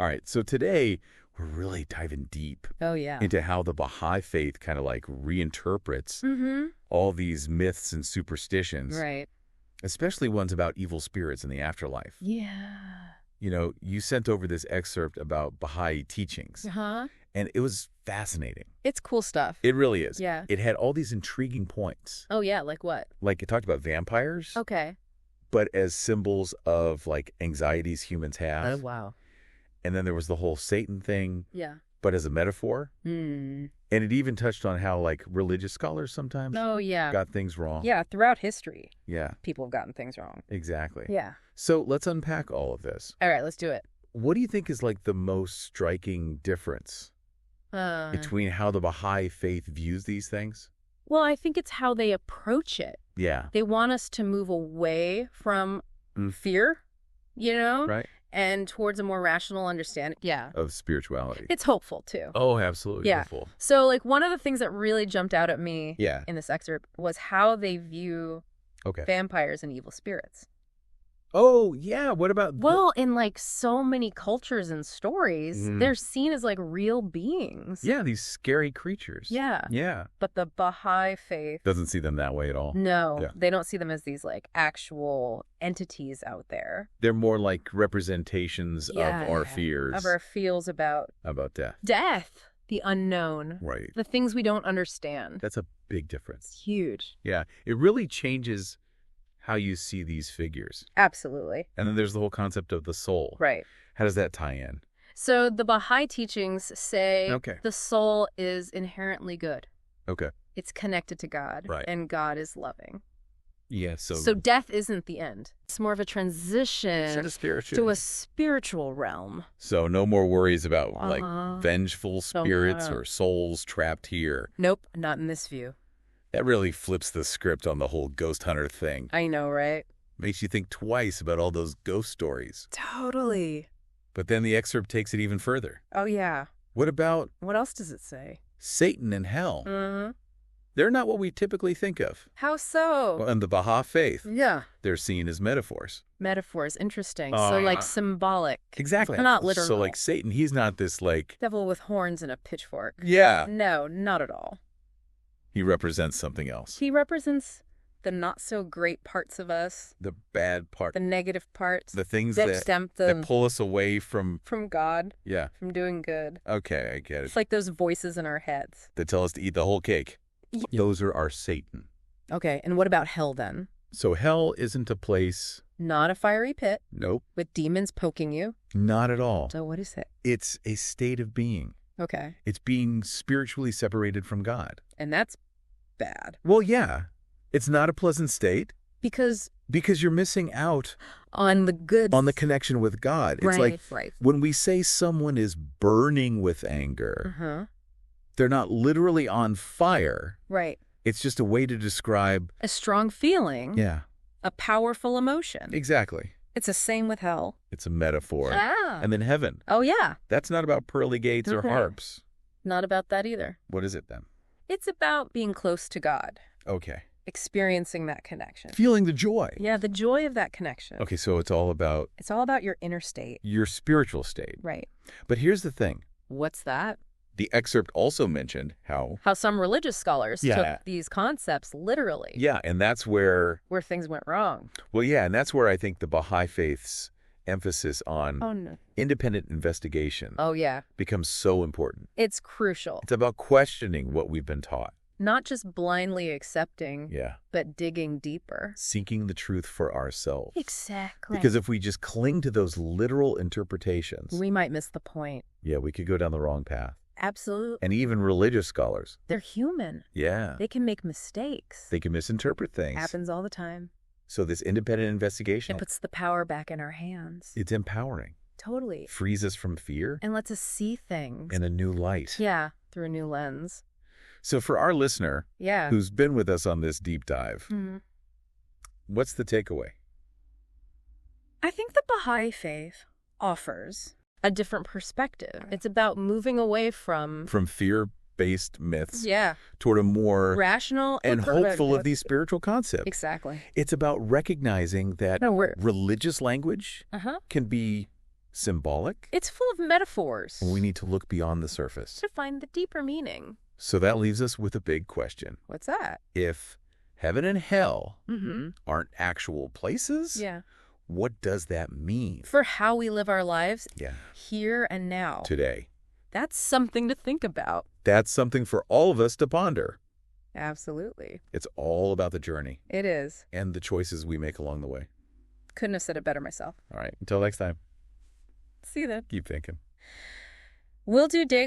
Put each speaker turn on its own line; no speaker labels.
All right, so today we're really diving deep
Oh, yeah.
into how the Baha'i faith kind of like reinterprets all these myths and superstitions,
Right.
especially ones about evil spirits in the afterlife.
Yeah.
You know, you sent over this excerpt about Baha'i teachings,
Uh-huh.
and it was fascinating.
It's cool stuff.
It really is.
Yeah.
It had all these intriguing points.
Oh, yeah. Like what?
Like it talked about vampires,
Okay.
but as symbols of like anxieties humans have.
Oh, wow.
And then there was the whole Satan thing,
Yeah.
but as a metaphor.
Hmm.
And it even touched on how like religious scholars sometimes
Oh, yeah.
got things wrong.
Yeah. Throughout history,
Yeah,
people have gotten things wrong.
exactly.
Yeah.
So let's unpack all of this.
All right. Let's do it.
What do you think is like the most striking difference between how the Baha'i faith views these things?
Well, I think it's how they approach it.
Yeah.
They want us to move away from fear, you know,
Right?
and towards a more rational understanding. Yeah.
Of spirituality.
It's hopeful, too.
Oh, absolutely.
Yeah.
Hopeful.
So, like, one of the things that really jumped out at me
Yeah.
in this excerpt was how they view
Okay.
vampires and evil spirits.
Oh, yeah. What about...
Well, in, like, so many cultures and stories,
Mhm.
they're seen as, like, real beings.
Yeah, these scary creatures.
Yeah.
Yeah.
But the Baha'i faith,
Doesn't see them that way at all.
no,
Yeah.
they don't see them as these, like, actual entities out there.
They're more like representations
Yeah.
of our fears
Of our feels about
about death.
death, the unknown,
Right.
the things we don't understand.
That's a big difference.
It's huge.
Yeah. It really changes how you see these figures.
Absolutely.
And then there's the whole concept of the soul.
Right.
How does that tie in?
So the Baha'i teachings say
Okay.
the soul is inherently good.
Okay.
It's connected to God.
Right.
And God is loving.
Yeah,
So death isn't the end. It's more of a transition to a spiritual realm.
So no more worries about
Uh-huh.
like vengeful spirits or souls trapped here.
Nope, not in this view.
That really flips the script on the whole ghost hunter thing.
I know, right?
Makes you think twice about all those ghost stories.
Totally.
But then the excerpt takes it even further.
Oh, yeah.
What about
What else does it say?
Satan and hell?
Mm-hmm.
They're not what we typically think of.
How so?
Well, in the Baha'i faith,
Yeah.
they're seen as metaphors.
Metaphors, interesting. So, like, symbolic.
Exactly.
Not literal.
So like Satan, he's not this like...
Devil with horns and a pitchfork.
Yeah.
No, not at all.
He represents something else.
He represents the not-so-great parts of us,
The bad part.
the negative parts
The things
that
that
stem
that pull us away from...
from God,
Yeah.
from doing good.
Okay, I get it.
It's like those voices in our heads.
That tell us to eat the whole cake. Those are our Satan.
Okay, and what about hell then?
So hell isn't a place...
Not a fiery pit
Nope.
with demons poking you.
Not at all.
So what is it?
It's a state of being.
Okay,
It's being spiritually separated from God.
and that's bad.
Well, yeah. It's not a pleasant state
Because
because you're missing out
on the good...
on the connection with God. It's like
right.
when we say someone is burning with anger,
Uh-huh.
they're not literally on fire.
Right.
It's just a way to describe...
A strong feeling.
Yeah,
A powerful emotion.
exactly.
It's the same with hell.
It's a metaphor.
Ah.
And then heaven.
Oh, yeah.
That's not about pearly gates or
Okay.
harps.
Not about that either.
What is it then?
It's about being close to God,
Okay.
experiencing that connection.
Feeling the joy.
Yeah, the joy of that connection.
Okay, so it's all about
It's all about your inner state.
your spiritual state.
Right.
But here's the thing.
What's that?
The excerpt also mentioned how...
How some religious scholars
Yeah.
took these concepts literally,
Yeah, and that's where...
where things went wrong.
Well, yeah, and that's where I think the Baha'i faith's emphasis on
Oh, no.
independent investigation
Oh, yeah.
becomes so important.
It's crucial.
It's about questioning what we've been taught.
Not just blindly accepting,
Yeah.
but digging deeper.
Seeking the truth for ourselves.
Exactly.
Because if we just cling to those literal interpretations,
we might miss the point.
yeah, we could go down the wrong path.
Absolutely.
And even religious scholars,
They're human.
yeah,
They can make mistakes.
they can misinterpret things.
Happens all the time.
So this independent investigation,
It puts the power back in our hands.
it's empowering.
Totally.
Frees us from fear
And lets us see things.
in a new light.
Yeah, through a new lens.
So for our listener
Yeah.
who's been with us on this deep dive,
Mhm.
what's the takeaway?
I think the Baha'i faith offers a different perspective. It's about moving away from
From fear-based myths
yeah,
toward a more
rational
and hopeful of these spiritual concepts.
Exactly.
It's about recognizing that
No, we're
religious language
uh-huh.
can be symbolic.
It's full of metaphors.
We need to look beyond the surface
to find the deeper meaning.
So that leaves us with a big question.
What's that?
If heaven and hell aren't actual places, what does that mean?
For how we live our lives here and now.
Today.
That's something to think about.
That's something for all of us to ponder.
Absolutely.
It's all about the journey.
It is.
And the choices we make along the way.
Couldn't have said it better myself.
All right. Until next time.
See you then.
Keep thinking.
We'll do daily